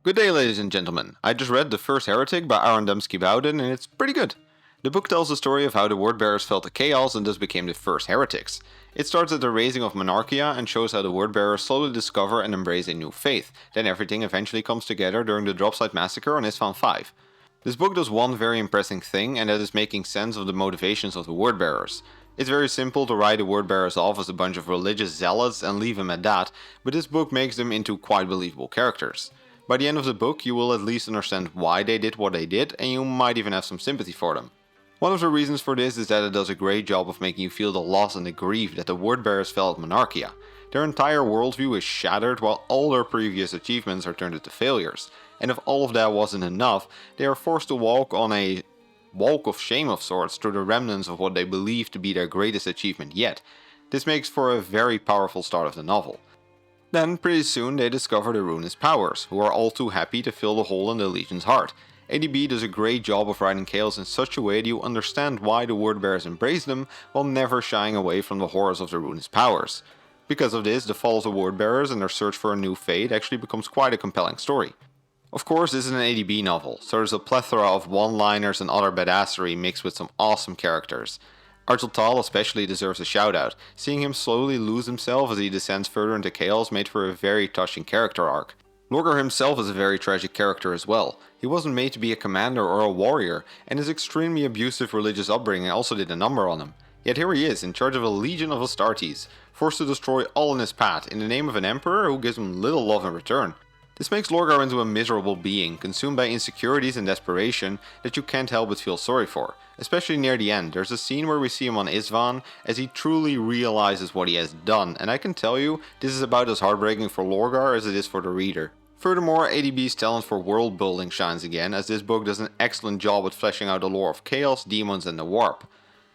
Good day, ladies and gentlemen. I just read the first Heretic by Dembski-Bowden and it's pretty good. The book tells the story of how the Wordbearers fell to chaos and thus became the first heretics. It starts at the raising of Monarchia and shows how the Wordbearers slowly discover and embrace a new faith. Then everything eventually comes together during the Dropsite Massacre on Isfahan 5. This book does one very impressive thing, and that is making sense of the motivations of the Wordbearers. It's very simple to write the Wordbearers off as a bunch of religious zealots and leave them at that, but this book makes them into quite believable characters. By the end of the book, you will at least understand why they did what they did, and you might even have some sympathy for them. One of the reasons for this is that it does a great job of making you feel the loss and the grief that the Wordbearers felt at Monarchia. Their entire worldview is shattered while all their previous achievements are turned into failures. And if all of that wasn't enough, they are forced to walk on a walk of shame of sorts through the remnants of what they believe to be their greatest achievement yet. This makes for a very powerful start of the novel. Then, pretty soon, they discover the Ruinous Powers, who are all too happy to fill the hole in the Legion's heart. ADB does a great job of writing Chaos in such a way that you understand why the Wordbearers embrace them, while never shying away from the horrors of the Ruinous Powers. Because of this, the fall of the Wordbearers and their search for a new fate actually becomes quite a compelling story. Of course, this is an ADB novel, so there's a plethora of one-liners and other badassery mixed with some awesome characters. Argel especially deserves a shout out. Seeing him slowly lose himself as he descends further into chaos made for a very touching character arc. Lorgar himself is a very tragic character as well. He wasn't made to be a commander or a warrior, and his extremely abusive religious upbringing also did a number on him. Yet here he is, in charge of a legion of Astartes, forced to destroy all in his path in the name of an emperor who gives him little love in return. This makes Lorgar into a miserable being, consumed by insecurities and desperation that you can't help but feel sorry for. Especially near the end, there's a scene where we see him on Isfahan as he truly realizes what he has done, and I can tell you, this is about as heartbreaking for Lorgar as it is for the reader. Furthermore, ADB's talent for world building shines again, as this book does an excellent job at fleshing out the lore of Chaos, demons and the Warp.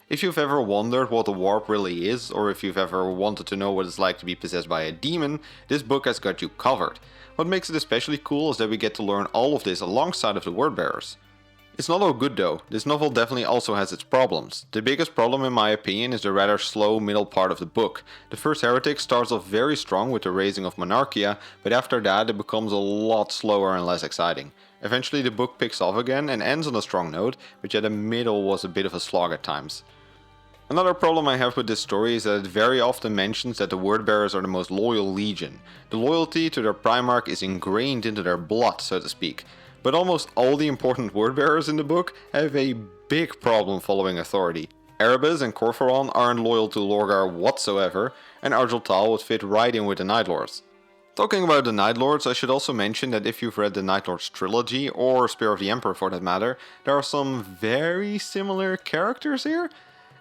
If you've ever wondered what the Warp really is, or if you've ever wanted to know what it's like to be possessed by a demon, this book has got you covered. What makes it especially cool is that we get to learn all of this alongside of the Wordbearers. It's not all good though, this novel definitely also has its problems. The biggest problem in my opinion is the rather slow middle part of the book. The first Heretic starts off very strong with the raising of Monarchia, but after that it becomes a lot slower and less exciting. Eventually the book picks off again and ends on a strong note, but yet the middle was a bit of a slog at times. Another problem I have with this story is that it very often mentions that the Wordbearers are the most loyal legion. The loyalty to their Primarch is ingrained into their blood, so to speak. But almost all the important Wordbearers in the book have a big problem following authority. Erebus and Corphoron aren't loyal to Lorgar whatsoever, and Argel would fit right in with the Night Lords. Talking about the Night Lords, I should also mention that if you've read the Night Lords trilogy, or Spear of the Emperor for that matter, there are some very similar characters here.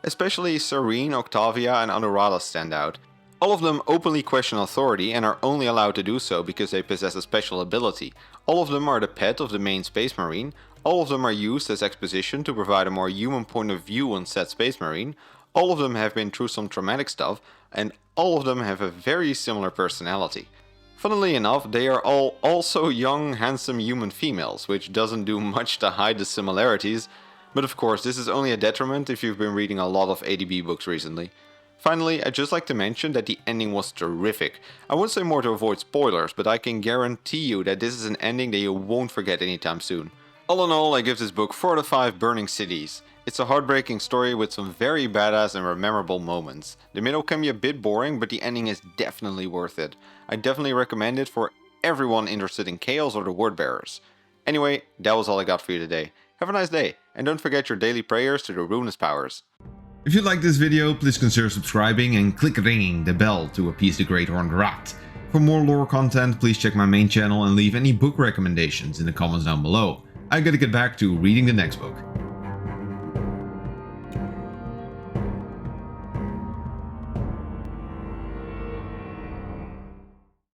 Especially Serene, Octavia and Anurada stand out. All of them openly question authority and are only allowed to do so because they possess a special ability. All of them are the pet of the main Space Marine. All of them are used as exposition to provide a more human point of view on said Space Marine. All of them have been through some traumatic stuff, and all of them have a very similar personality. Funnily enough, they are all also young, handsome human females, which doesn't do much to hide the similarities. But of course, this is only a detriment if you've been reading a lot of ADB books recently. Finally, I'd just like to mention that the ending was terrific. I won't say more to avoid spoilers, but I can guarantee you that this is an ending that you won't forget anytime soon. All in all, I give this book 4 out of 5 burning cities. It's a heartbreaking story with some very badass and memorable moments. The middle can be a bit boring, but the ending is definitely worth it. I definitely recommend it for everyone interested in Chaos or the Wordbearers. Anyway, that was all I got for you today. Have a nice day, and don't forget your daily prayers to the Ruinous Powers. If you liked this video, please consider subscribing and click ringing the bell to appease the Great Horned Rat. For more lore content, please check my main channel and leave any book recommendations in the comments down below. I gotta get back to reading the next book.